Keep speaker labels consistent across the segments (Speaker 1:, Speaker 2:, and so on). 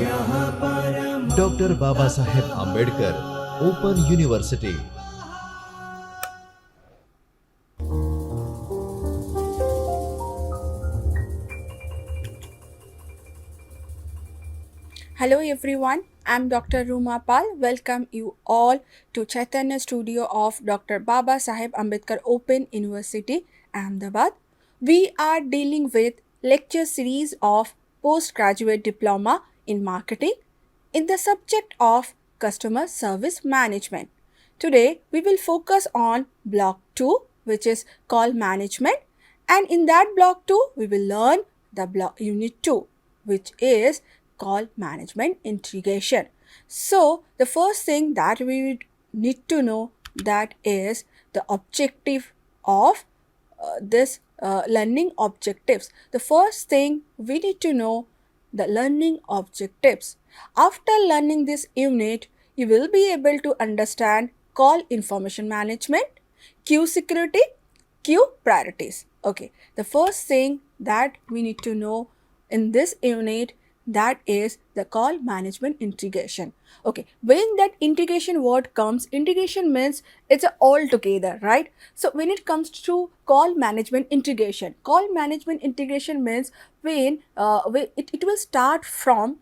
Speaker 1: Dr. Baba Saheb Ambedkar Open University.
Speaker 2: Hello everyone, I'm Dr. Ruma Pal. Welcome you all to Chaitanya Studio of Dr. Baba Saheb Ambedkar Open University, Ahmedabad. We are dealing with lecture series of postgraduate diploma in marketing in the subject of customer service management. Today we will focus on block 2, which is call management, and in that block 2 we will learn the block unit 2, which is call management integration. So the first thing that we need to know, that is the objective of this learning objectives. The first thing we need to know, the learning objectives. After learning this unit, you will be able to understand call information management, queue security, queue priorities. Okay, the first thing that we need to know in this unit, that is the call management integration. Okay, when that integration word comes, integration means it's a all together, right? So when it comes to call management integration means when it will start from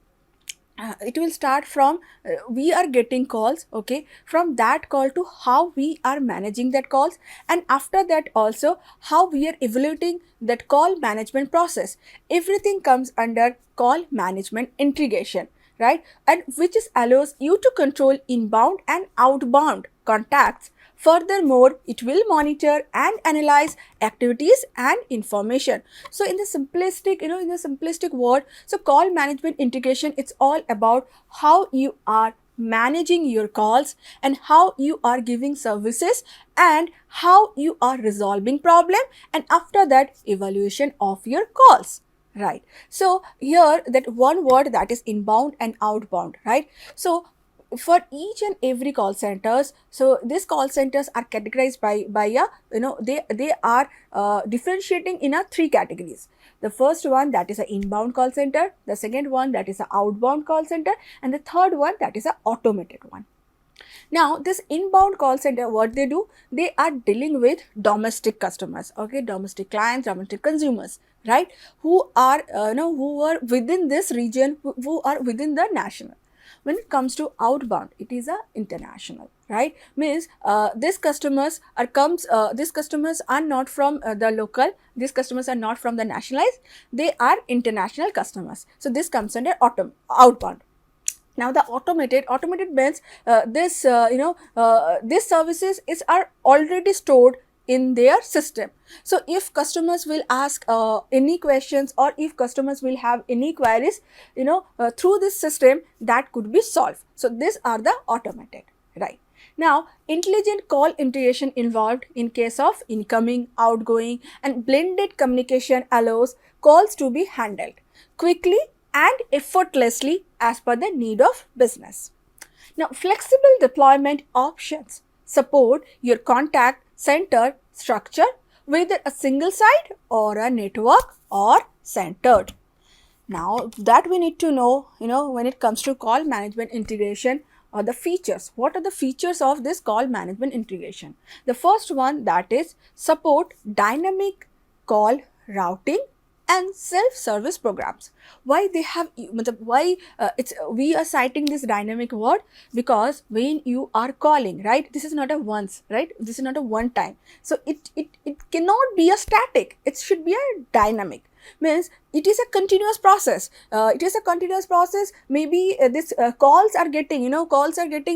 Speaker 2: we are getting calls. Okay, from that call to how we are managing that calls, and after that also how we are evaluating that call management process. Everything comes under call management integration, right? And which is allows you to control inbound and outbound contacts. Furthermore, it will monitor and analyze activities and information. So in the simplistic word, so call management integration, it's all about how you are managing your calls and how you are giving services and how you are resolving problem, and after that evaluation of your calls. Right. So here that one word, that is inbound and outbound, right? So for each and every call centers, so these call centers are categorized by a, they are differentiating in a three categories. The first one, that is a inbound call center, the second one, that is a outbound call center, and the third one, that is a automated one. Now this inbound call center, what they do, they are dealing with domestic customers, okay, domestic clients, domestic consumers, right, who are who are within this region, who are within the national. When it comes to outbound, it is a international, right? Means these customers are not from the local, these customers are not from the nationalized, they are international customers. So this comes under outbound. Now the automated means these services are already stored in their system. So if customers will ask any questions, or if customers will have any queries, through this system, that could be solved. So these are the automated, right? Now intelligent call integration involved in case of incoming, outgoing and blended communication allows calls to be handled quickly and effortlessly as per the need of business. Now, flexible deployment options support your contact center structure, whether a single site or a network or centered. Now, that we need to know, when it comes to call management integration, or the features. What are the features of this call management integration? The first one, that is support dynamic call routing and self-service programs. Why they have, why it's we are citing this dynamic word, because when you are calling, right, this is not a once, right, this is not a one time, so it cannot be a static, it should be a dynamic. Means it is a continuous process. Maybe this calls are getting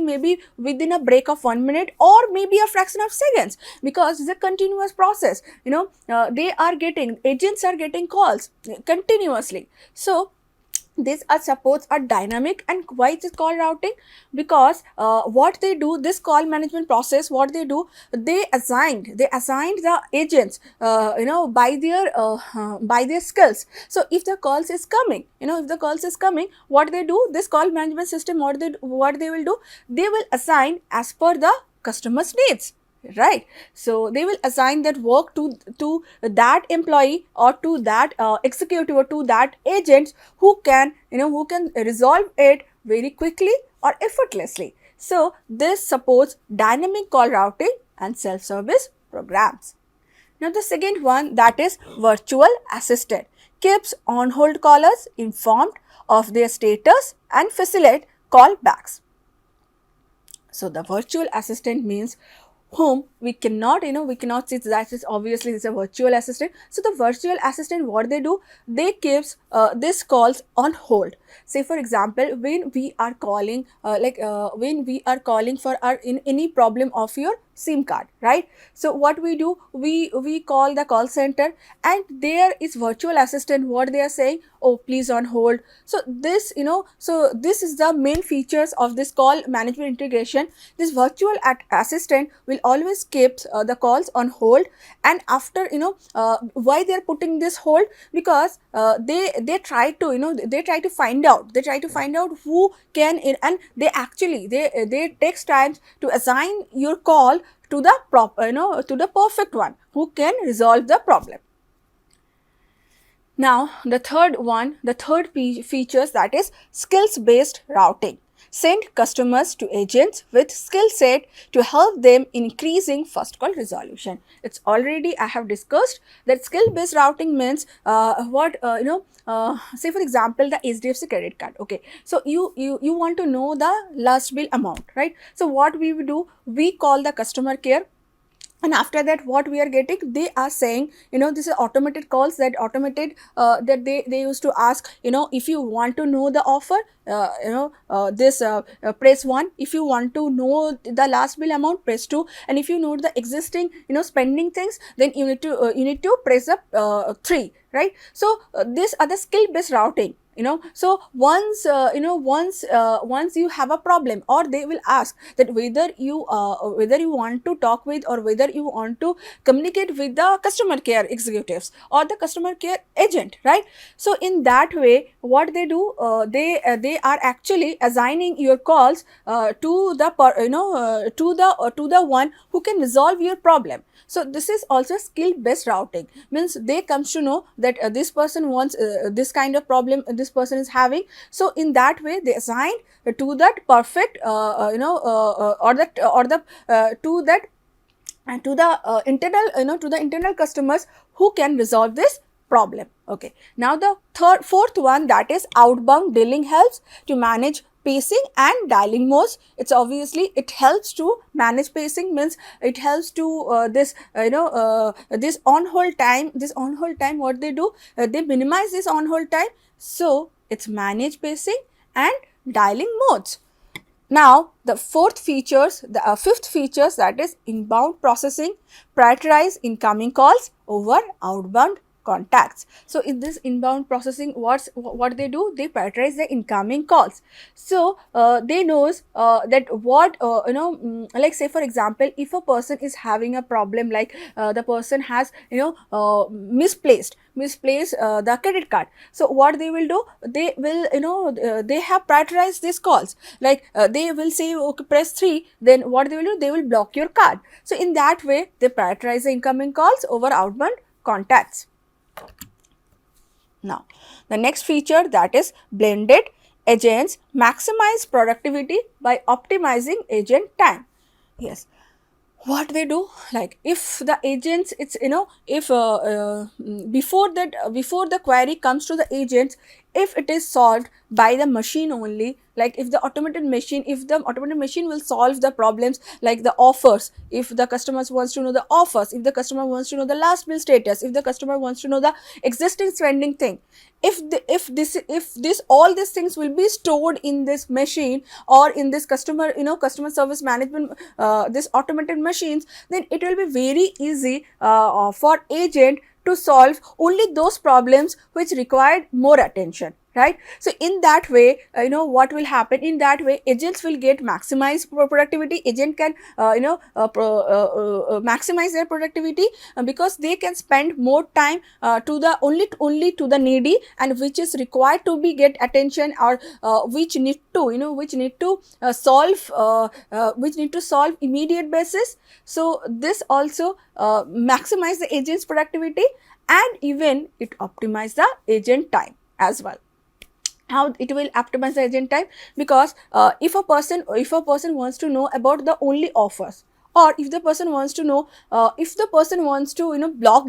Speaker 2: maybe within a break of 1 minute, or maybe a fraction of seconds, because it's a continuous process. They are getting, agents are getting calls continuously. So these are supports are dynamic. And why it is called routing? Because what they do, this call management process, what they do, they assigned the agents by their skills. So if the calls is coming, what they do, this call management system, what they will do, they will assign as per the customer's needs, right? So they will assign that work to that employee or to that executive or to that agent who can, who can resolve it very quickly or effortlessly. So this supports dynamic call routing and self-service programs. Now the second one, that is virtual assistant, keeps on hold callers informed of their status and facilitate callbacks. So the virtual assistant means whom we cannot, we cannot see that is obviously it's a virtual assistant. So the virtual assistant, what they do, they keeps this calls on hold. Say for example, when we are calling when we are calling for our in any problem of your SIM card, right? So what we do, we call the call center, and there is virtual assistant, what they are saying, oh please on hold. So this, so this is the main features of this call management integration. This virtual assistant will always keep the calls on hold, and after, why they are putting this hold, because they try to, they try to find out, who can, and they actually they takes times to assign your call to the proper, to the perfect one who can resolve the problem. Now the third one, the third features, that is skills based routing. Send customers to agents with skill set to help them increasing first call resolution. It's already I have discussed that skill based routing means say for example the HDFC credit card. Okay, so you want to know the last bill amount, right? So what we will do, we call the customer care, and after that what we are getting, they are saying, this is automated calls, that automated that they used to ask, if you want to know the offer, press 1. If you want to know the last bill amount, press 2. And if you know the existing, spending things, then you need to press up 3, right? So these are the skill based routing. So once once you have a problem, or they will ask that whether you want to talk with, or whether you want to communicate with the customer care executives or the customer care agent, right? So in that way, what they do, they are actually assigning your calls to the one who can resolve your problem. So this is also skill based routing, means they comes to know that this person wants this kind of problem this person is having. So in that way, they assign to that perfect or the to that and to the internal to the internal customers who can resolve this problem. Okay, now the fourth one, that is outbound dealing, helps to manage pacing and dialing modes. It's obviously, it helps to manage pacing, means it helps to this this on hold time. What they do, they minimize this on hold time, so it's manage pacing and dialing modes. Now the fifth features, that is inbound processing, prioritize incoming calls over outbound contacts. So in this inbound processing, what they do, they prioritize the incoming calls. So they knows that what like say for example, if a person is having a problem, like the person has misplaced the credit card. So what they will do, they will they have prioritized these calls, like they will say, okay, press 3, then what they will do, they will block your card. So in that way, they prioritize the incoming calls over outbound contacts. Now the next feature, that is blended agents, maximize productivity by optimizing agent time. Yes, what they do, like if the agents, it's if before the query comes to the agents, if it is solved by the machine only, like if the automated machine will solve the problems, like the offers, if the customers wants to know the offers, if the customer wants to know the last bill status, if the customer wants to know the existing spending thing, if this all these things will be stored in this machine or in this customer service management this automated machines, then it will be very easy for agent to solve only those problems which required more attention, right? So in that way, what will happen, in that way agents will get maximized productivity. Agent can maximize their productivity because they can spend more time to the only to the needy, and which is required to be get attention, or which need to which need to solve immediate basis. So this also maximize the agent's productivity, and even it optimize the agent time as well. How it will optimize the agent time? Because if a person wants to know about the only offers, or if the person wants to know block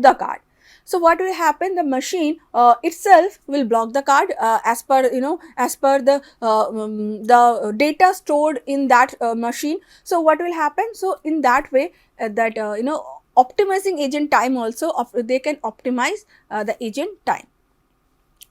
Speaker 2: the card, so what will happen, the machine itself will block the card as per the data stored in that machine. So what will happen, so in that way that optimizing agent time also, they can optimize the agent time.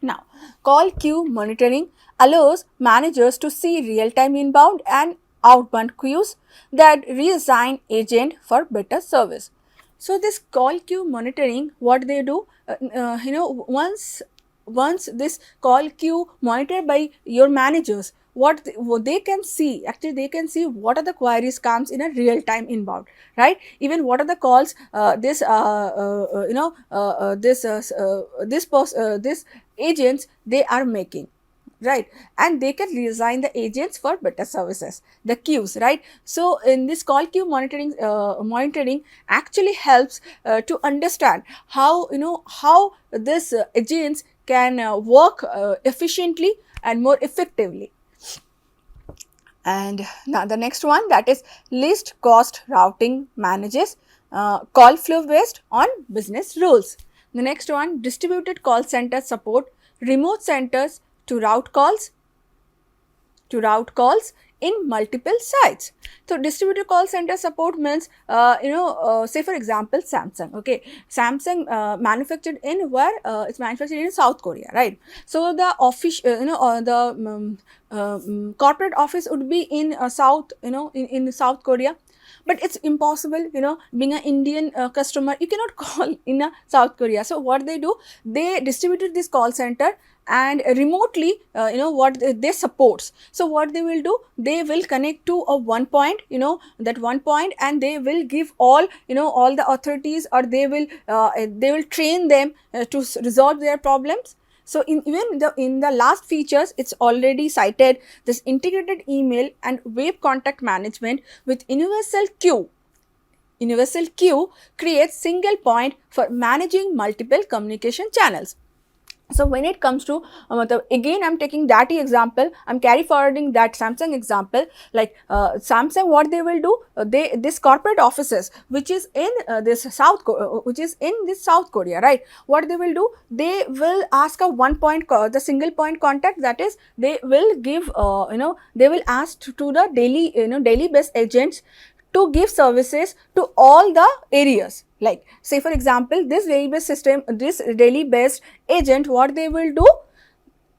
Speaker 2: Now, call queue monitoring allows managers to see real-time inbound and outbound queues that reassign agent for better service. So, this call queue monitoring, what they do, once this call queue monitored by your managers, what they can see, actually they can see what are the queries comes in a real time inbound, right? Even what are the calls this agents they are making, right? And they can reassign the agents for better services, the queues, right? So in this call queue monitoring actually helps to understand how how this agents can work efficiently and more effectively. And now the next one, that is least cost routing manages call flow based on business rules. The next one, distributed call center support remote centers to route calls in multiple sites. So distributed call center support means say for example Samsung. Okay, Samsung manufactured in where it's manufactured in South Korea, right? So the corporate office would be in South in South Korea. But it's impossible, being an Indian customer, you cannot call in South Korea. So what they do, they distributed this call center and remotely what they supports. So what they will do, they will connect to a one point, that one point, and they will give all all the authorities, or they will train them to resolve their problems. So in the last features, it's already cited this integrated email and web contact management with universal queue. Universal queue creates single point for managing multiple communication channels. So when it comes to again I'm taking that example, I'm carry forwarding that Samsung example. Like Samsung, what they will do, this corporate offices which is in this South Korea, right? What they will do, they will ask a one point the single point contact, that is they will give they will ask to the daily based agents to give services to all the areas. Like say for example, this daily based system, this daily based agent, what they will do,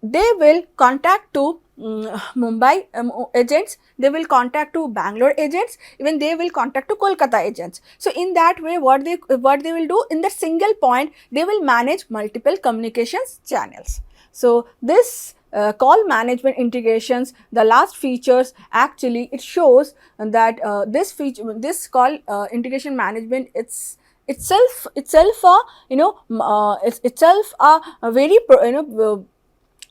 Speaker 2: they will contact to Mumbai agents, they will contact to Bangalore agents, even they will contact to Kolkata agents. So in that way, what they will do, in the single point, they will manage multiple communications channels. So this call management integrations, the last features, actually it shows that this call integration management, it's itself a very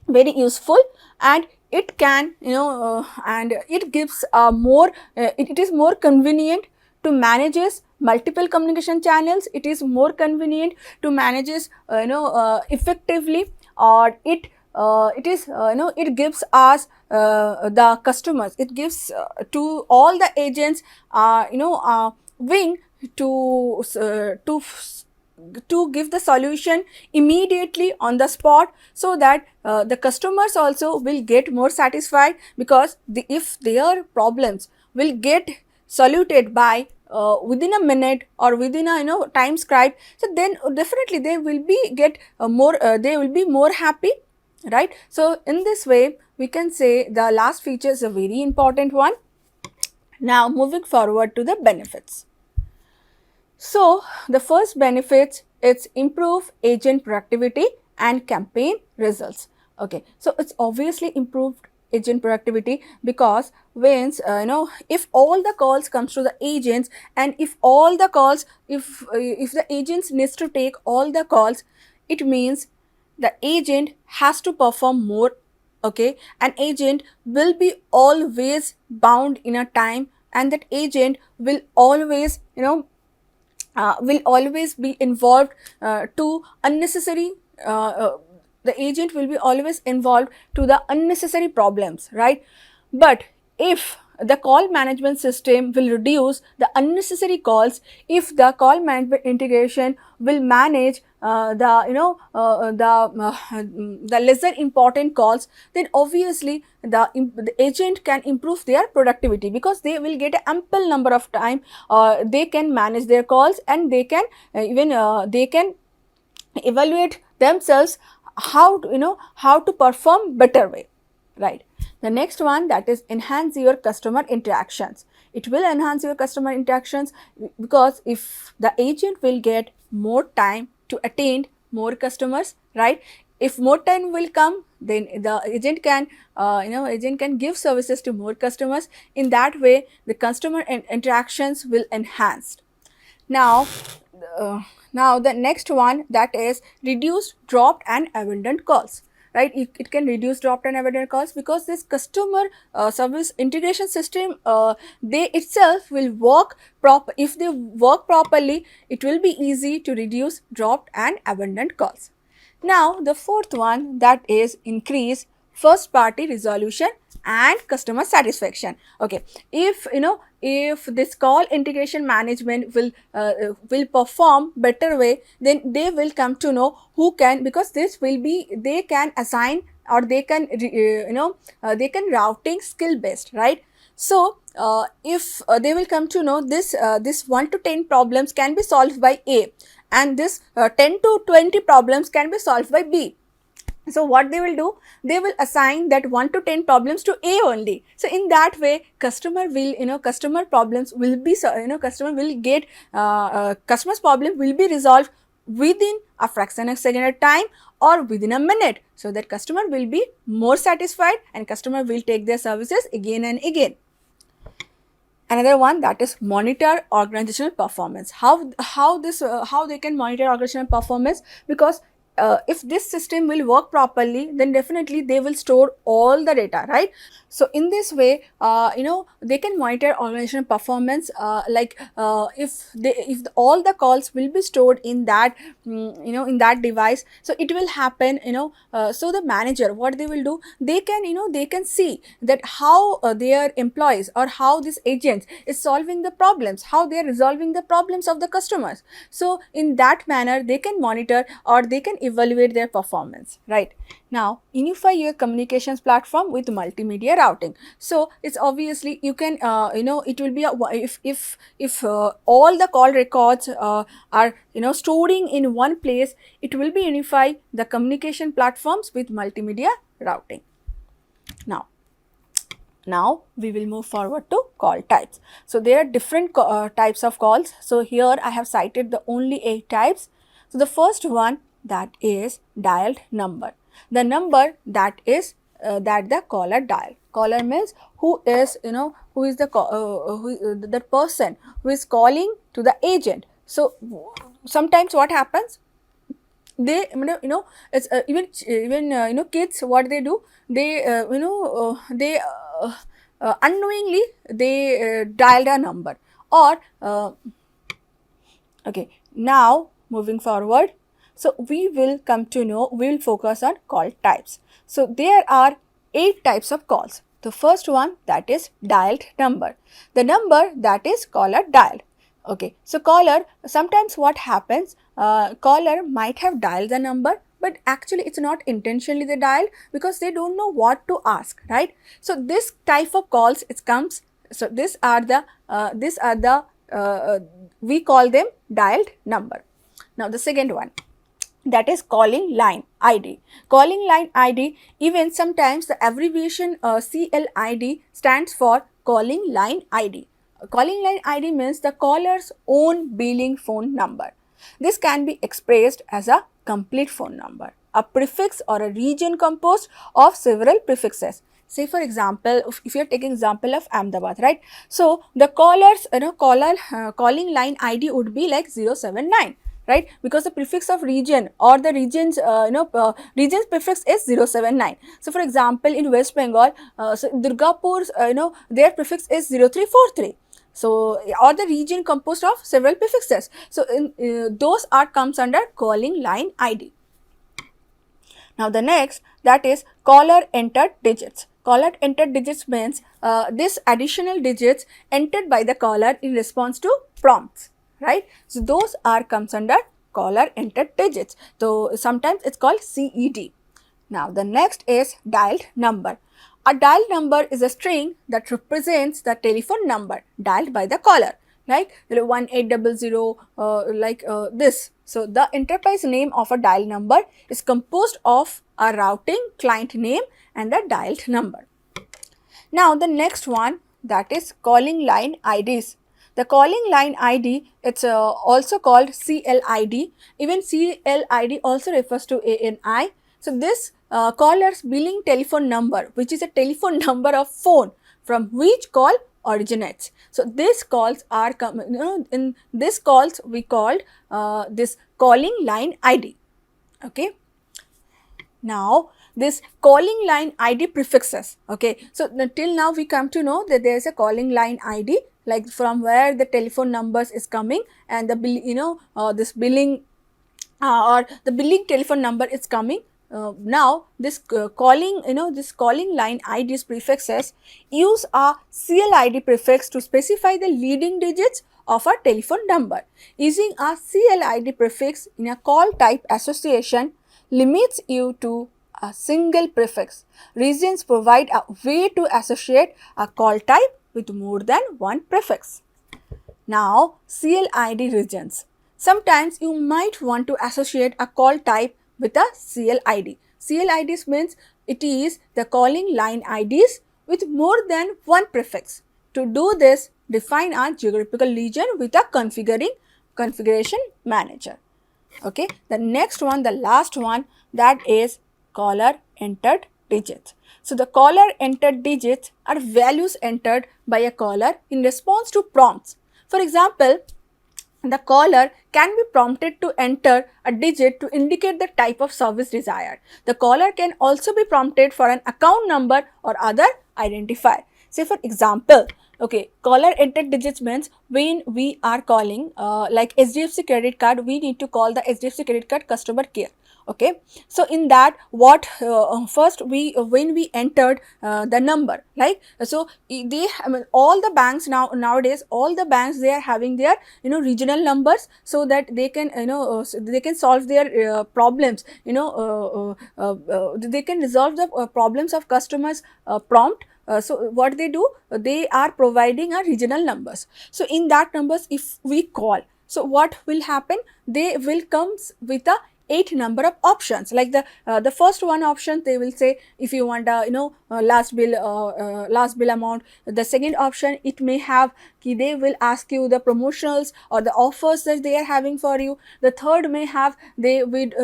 Speaker 2: very useful, and it can and it gives more it is more convenient to manages multiple communication channels. It is more convenient to manages effectively, or it is it gives us the customers, it gives to all the agents wing to give the solution immediately on the spot, so that the customers also will get more satisfied, because if their problems will get soluted by within a minute or within a time scribe, so then definitely they will be get they will be more happy, right? So in this way we can say the last feature is a very important one. Now moving forward to the benefits. So the first benefits, it's improve agent productivity and campaign results. Okay, so it's obviously improved agent productivity, because when if all the calls comes to the agents, and if all the calls, if the agents needs to take all the calls, it means the agent has to perform more. Okay, an agent will be always bound in a time, and that agent will always will always be involved to unnecessary the agent will be always involved to the unnecessary problems, right? But if the call management system will reduce the unnecessary calls, if the call management integration will manage the lesser important calls, then obviously the agent can improve their productivity, because they will get ample number of time. They can manage their calls, and they can even they can evaluate themselves how to, how to perform better way, right? The next one, that is enhance your customer interactions. It will enhance your customer interactions, because if the agent will get more time to attend more customers, right? If more time will come, then the agent can agent can give services to more customers. In that way, the customer interactions will enhance. Now, uh, now the next one, that is reduced dropped and abandoned calls, right? It can reduce dropped and abandoned calls, because this customer service integration system, they itself will work proper. If they work properly, it will be easy to reduce dropped and abandoned calls. Now, the fourth one, that is increase first party resolution and customer satisfaction. Okay, if if this call integration management will perform better way, then they will come to know who can, because this will be, they can assign, or they can they can routing skill based, right? So if they will come to know this 1 to 10 problems can be solved by A, and this 10 to 20 problems can be solved by B. So what they will do, they will assign that 1 to 10 problems to A only. So in that way, customer will, customer problems will be, customer will get customer's problem will be resolved within a fraction of second of time, or within a minute, so that customer will be more satisfied, and customer will take their services again and again. Another one, that is monitor organizational performance. How this how they can monitor organizational performance, because if this system will work properly, then definitely they will store all the data, right? So in this way, they can monitor organizational performance, if all the calls will be stored in that in that device, so it will happen, so the manager, what they will do, they can, they can see that how their employees, or how this agents is solving the problems, how they are resolving the problems of the customers. So in that manner, they can monitor, or they can evaluate their performance, right? Now, unify your communications platform with multimedia routing. So it's obviously, you can it will be a, if all the call records are storing in one place, it will be unify the communication platforms with multimedia routing. Now we will move forward to call types. So there are different types of calls. So here I have cited the only 8 types. So the first one, that is dialed number. The number that is that the caller dial. Caller means who is who is the the person who is calling to the agent. So sometimes what happens, they it's even kids, what they do, they they unknowingly they dialed a number, or okay. Now moving forward, so we will come to know, we will focus on call types. So there are 8 types of calls. The first one, that is dialed number. The number that is caller dialed. Okay, so caller, sometimes what happens, caller might have dialed the number, but actually it's not intentionally they dial, because they don't know what to ask, right? So this type of calls, it comes, so these are the we call them dialed number. Now the second one, that is calling line ID. Calling line ID, even sometimes the abbreviation CLID stands for calling line ID. Calling line ID means the caller's own billing phone number. This can be expressed as a complete phone number. a prefix or a region composed of several prefixes. Say for example, if you are taking example of Ahmedabad, right? So the caller's calling line ID would be like 079, right? Because the prefix of region or the region's region's prefix is 079. So for example, in West Bengal, so Durgapur's their prefix is 0343. So or the region composed of several prefixes. So those are comes under calling line ID. Now the next, that is caller entered digits. Caller entered digits means this additional digits entered by the caller in response to prompts, right? So those are comes under caller entered digits. So sometimes it's called CED. Now the next is dialed number. A dialed number is a string that represents the telephone number dialed by the caller, like 1800 this. So the enterprise name of a dial number is composed of a routing client name and the dialed number. Now the next one, that is calling line IDs. The calling line ID, it's also called CLID. Even CLID also refers to ANI. So this caller's billing telephone number, which is a telephone number of phone from which call originates. So these calls are in this calls we called this calling line ID. Okay. Now this calling line ID prefixes. Okay. So till now we come to know that there is a calling line ID, like from where the telephone numbers is coming, and the bill, this billing or the billing telephone number is coming. Now this calling line IDs prefixes use a CLID prefix to specify the leading digits of a telephone number. Using a CLID prefix in a call type association limits you to a single prefix. Regions provide a way to associate a call type with more than one prefix. Now CLID regions. Sometimes you might want to associate a call type with a CLID. CLIDs means it is the calling line IDs with more than one prefix. To do this, define a geographical region with a configuration manager. Okay, the next one, the last one, that is caller entered digits. So the caller entered digits are values entered by a caller in response to prompts. For example, the caller can be prompted to enter a digit to indicate the type of service desired. The caller can also be prompted for an account number or other identifier. Say for example, okay, caller entered digits means when we are calling like HDFC credit card, we need to call the HDFC credit card customer care. Okay, so in that what first when we entered the number, like so they all the banks nowadays all the banks, they are having their regional numbers, so that they can they can solve their problems, they can resolve the problems of customers prompt. So what they do, they are providing a regional numbers. So in that numbers if we call, so what will happen, they will comes with a 8 number of options, like the first one option they will say if you want last bill amount. The second option, it may have they will ask you the promotionals or the offers that they are having for you. The third may have they would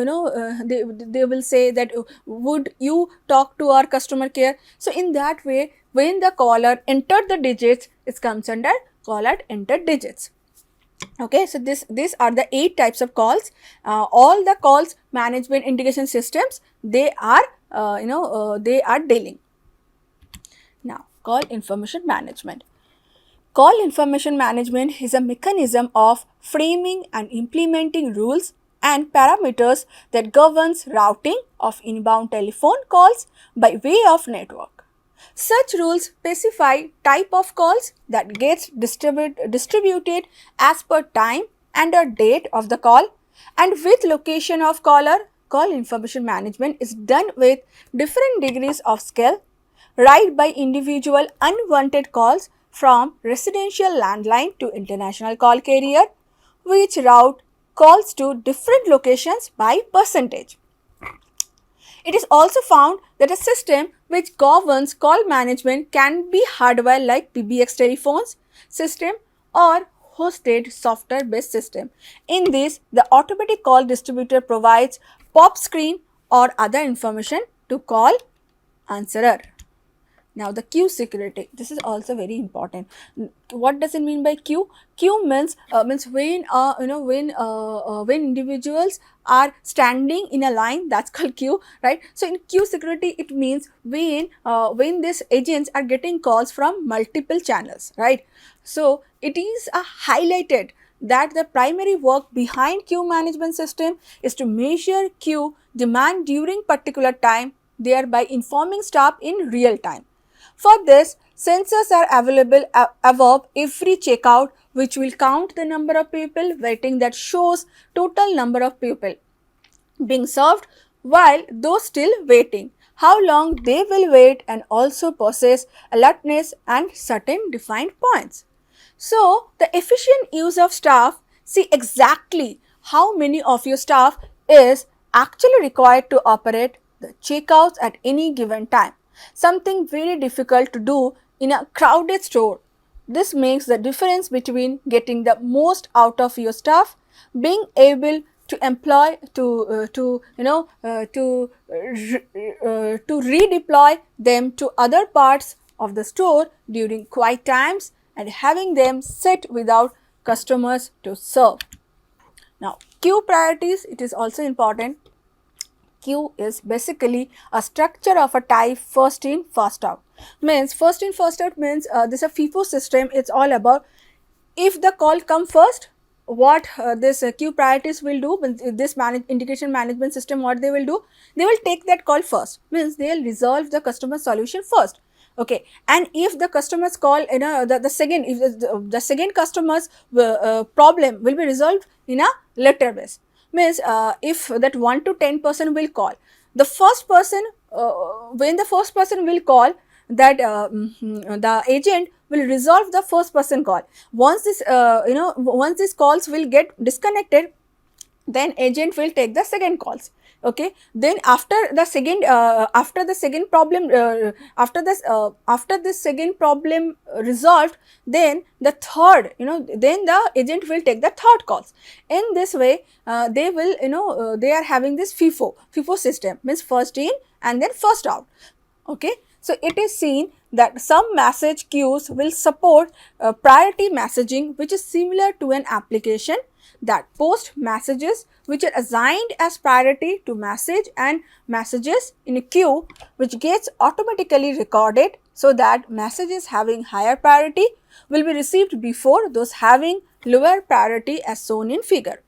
Speaker 2: they will say that would you talk to our customer care. So in that way, when the caller entered the digits, it comes under caller entered digits. Okay, so these are the 8 types of calls. All the calls management integration systems, they are they are dealing. Now call information management. Call information management is a mechanism of framing and implementing rules and parameters that governs routing of inbound telephone calls by way of network. Such rules specify type of calls that gets distributed as per time and a date of the call, and with location of caller. Call information management is done with different degrees of skill, right, by individual unwanted calls from residential landline to international call carrier, which route calls to different locations by percentage. It is also found that a system which governs call management can be hardware like PBX telephones system or hosted software based system. In this, the automatic call distributor provides pop screen or other information to call answerer. Now the queue security, this is also very important. What does it mean by queue? Queue means when when individuals are standing in a line, that's called queue, right? So in queue security, it means when these agents are getting calls from multiple channels, right? So it is highlighted that the primary work behind queue management system is to measure queue demand during particular time, thereby informing staff in real time. For this, sensors are available above every checkout, which will count the number of people waiting, that shows total number of people being served while those still waiting, how long they will wait, and also possess alertness and certain defined points. So, the efficient use of staff, see exactly how many of your staff is actually required to operate the checkouts at any given time. Something very difficult to do in a crowded store. This makes the difference between getting the most out of your staff, being able to employ to redeploy them to other parts of the store during quiet times, and having them sit without customers to serve. Now, queue priorities, it is also important. Queue is basically a structure of a type first in first out. Means first in first out means this is a FIFO system. It's all about if the call come first, what this queue priorities will do, this integration management system, what they will do, they will take that call first, means they will resolve the customer solution first. Okay, and if the customer's call, the second, if the second customer's problem will be resolved in a later base, means if that 1 to 10% will call, the first person, when the first person will call, that the agent will resolve the first person call. Once this once these calls will get disconnected, then agent will take the second calls. Okay, then after the second problem, after this second problem resolved, then the third, then the agent will take the third calls. In this way, they will, they are having this FIFO system, means first in and then first out. Okay, so it is seen that some message queues will support priority messaging, which is similar to an application that post messages which are assigned as priority to message and messages in a queue, which gets automatically recorded, so that messages having higher priority will be received before those having lower priority, as shown in figure.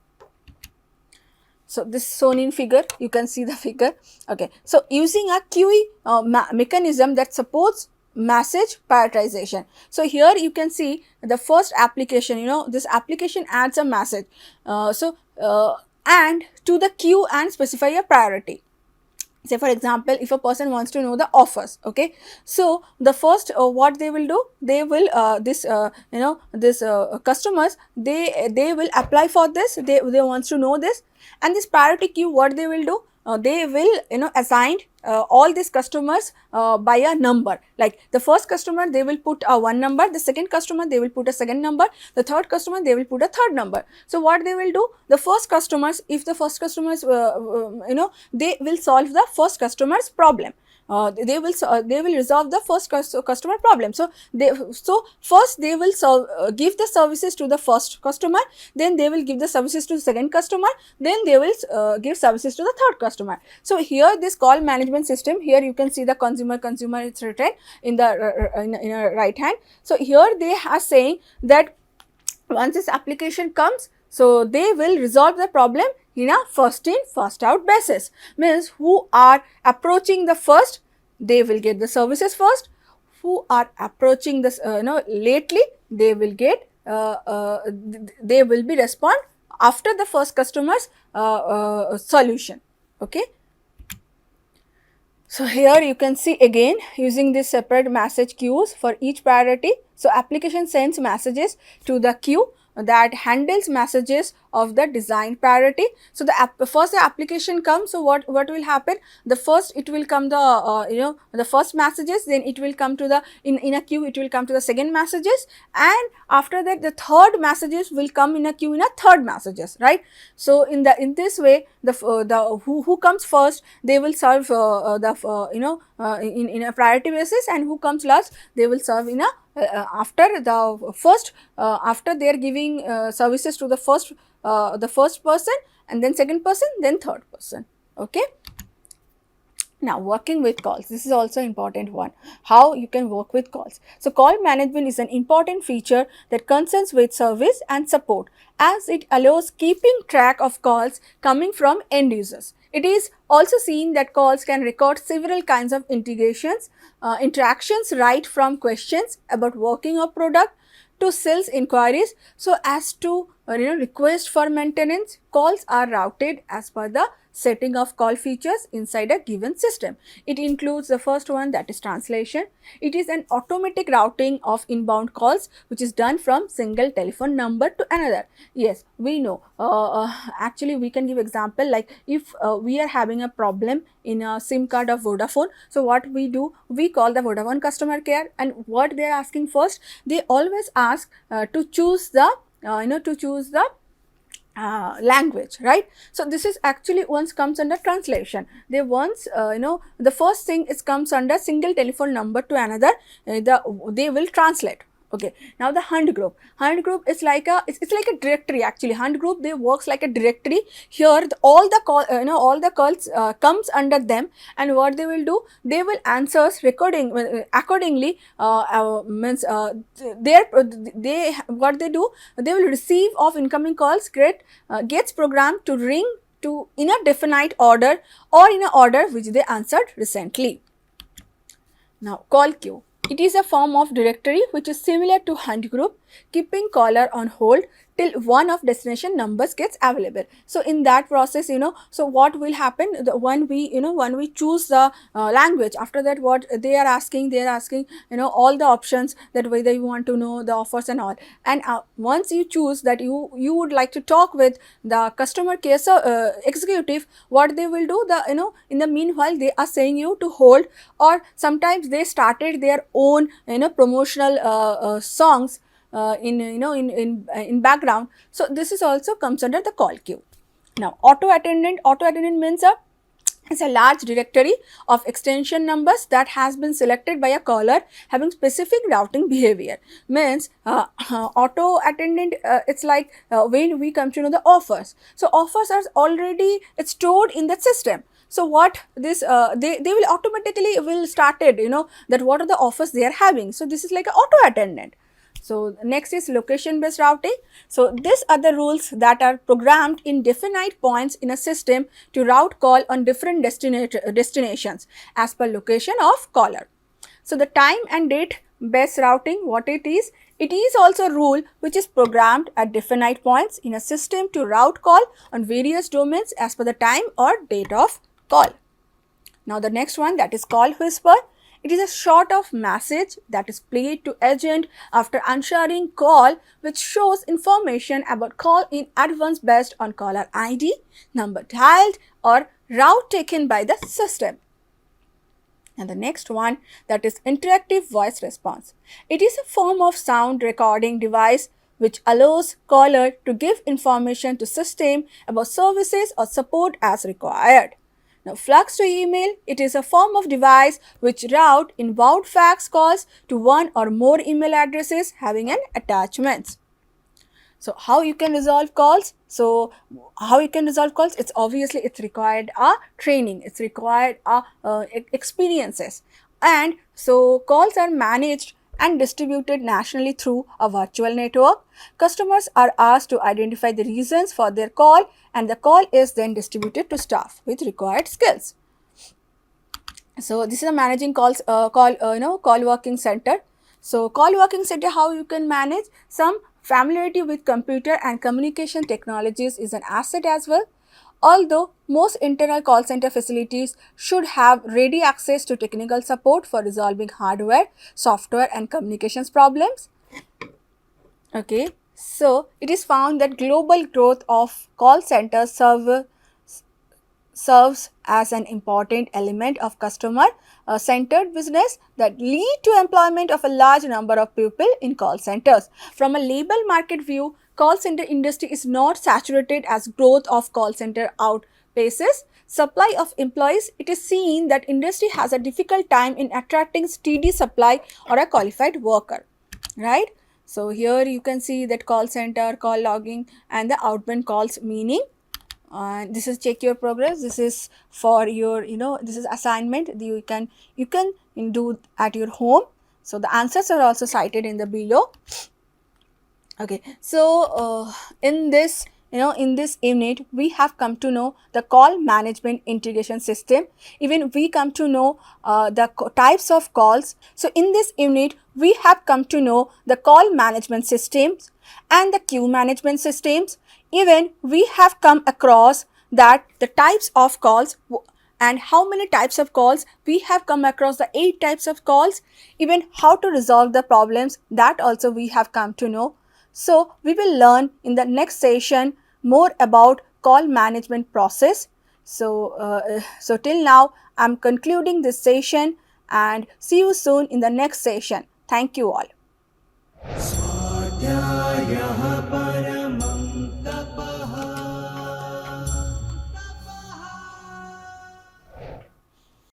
Speaker 2: So, this shown in figure, you can see the figure. Okay, so using a QE mechanism that supports message prioritization. So, here you can see the first application, this application adds a message. And to the queue and specify a priority. Say for example, if a person wants to know the offers, okay, so the first what they will do, they will customers, they will apply for this, they wants to know this, and this priority queue, what they will do, they will assign all these customers by a number. Like the first customer, they will put a one number, the second customer, they will put a second number, the third customer, they will put a third number. So what they will do, the first customers, if the first customers they will solve the first customer's problem. They will resolve the first customer problem. So first they will give the services to the first customer, then they will give the services to the second customer, then they will give services to the third customer. So here this call management system, here you can see the consumer it's written in the in a right hand. So here they are saying that once this application comes, so they will resolve the problem in a first in first out basis, means who are approaching the first, they will get the services first, who are approaching this lately, they will get they will be respond after the first customer's solution. Okay. So here you can see again using this separate message queues for each priority. So application sends messages to the queue that handles messages of the design priority. So first the application comes, so what will happen, the first it will come the the first messages, then it will come to the in a queue, it will come to the second messages, and after that the third messages will come in a queue in a third messages, right. So in this way the who comes first, they will serve in a priority basis, and who comes last, they will serve in a after the first after they are giving services to the first person, and then second person, then third person. Okay. Now, working with calls, this is also important one, how you can work with calls. So, call management is an important feature that concerns with service and support, as it allows keeping track of calls coming from end users. It is also seen that calls can record several kinds of interactions, right from questions about working of product to sales inquiries. So, as to request for maintenance, calls are routed as per the setting of call features inside a given system. It includes the first one, that is translation. It is an automatic routing of inbound calls which is done from single telephone number to another. Yes, we know. Actually, we can give example like if we are having a problem in a SIM card of Vodafone. So, what we do, we call the Vodafone customer care, and what they are asking first, they always ask to choose the language, right. So, this is actually once comes under translation. They once the first thing is comes under single telephone number to another, they will translate. Okay. Now, the hunt group is like it's like a directory. Actually, hunt group, they works like a directory. Here all the calls comes under them, and what they will do, they will answers recording accordingly, means what they do, they will receive of incoming calls, gets programmed to ring to in a definite order or in a order which they answered recently. Now, call queue. It is a form of directory which is similar to hunt group, keeping caller on hold till one of destination numbers gets available. So, in that process, so what will happen, when we choose the language, after that what they are asking, all the options, that whether you want to know the offers and all, and once you choose that you would like to talk with the customer care executive, what they will do, in the meanwhile they are saying you to hold, or sometimes they started their own promotional songs in background. So, this is also comes under the call queue. Now, auto attendant means it's a large directory of extension numbers that has been selected by a caller having specific routing behavior. Means auto attendant, it's like when we come to know the offers. So, offers are already stored in the system. So, what this they will automatically will started that what are the offers they are having. So, this is like an auto attendant. So, next is location based routing. So, these are the rules that are programmed in definite points in a system to route call on different destinations as per location of caller. So, the time and date based routing, what it is also a rule which is programmed at definite points in a system to route call on various domains as per the time or date of call. Now, the next one, that is call whisper. It is a sort of message that is played to agent after answering call, which shows information about call in advance based on caller ID, number dialed, or route taken by the system. And the next one, that is interactive voice response. It is a form of sound recording device which allows caller to give information to system about services or support as required. Now, flux to email, it is a form of device which route inbound fax calls to one or more email addresses having an attachments. So, how you can resolve calls? So, how you can resolve calls? It's obviously it's required training, it's required experiences, and so calls are managed and distributed nationally through a virtual network. Customers are asked to identify the reasons for their call, and the call is then distributed to staff with required skills. So, this is a managing calls call working center. So, call working center, how you can manage, some familiarity with computer and communication technologies is an asset as well. Although most internal call center facilities should have ready access to technical support for resolving hardware, software and communications problems. Okay. So it is found that global growth of call centers serves as an important element of customer centered business that lead to employment of a large number of people in call centers. From a labor market view, call center industry is not saturated as growth of call center outpaces supply of employees. It is seen that industry has a difficult time in attracting steady supply or a qualified worker, right? So here you can see that call center, call logging and the outbound calls meaning. And this is check your progress. This is for your, this is assignment. You can do at your home. So the answers are also cited in the below. Okay, so in this, in this unit we have come to know the call management integration system. Even we come to know the types of calls. So in this unit we have come to know the call management systems and the queue management systems. Even we have come across that the types of calls and how many types of calls. We have come across the 8 types of calls. Even how to resolve the problems, that also we have come to know. So we will learn in the next session more about call management process. So till now I'm concluding this session and see you soon in the next session. Thank you all.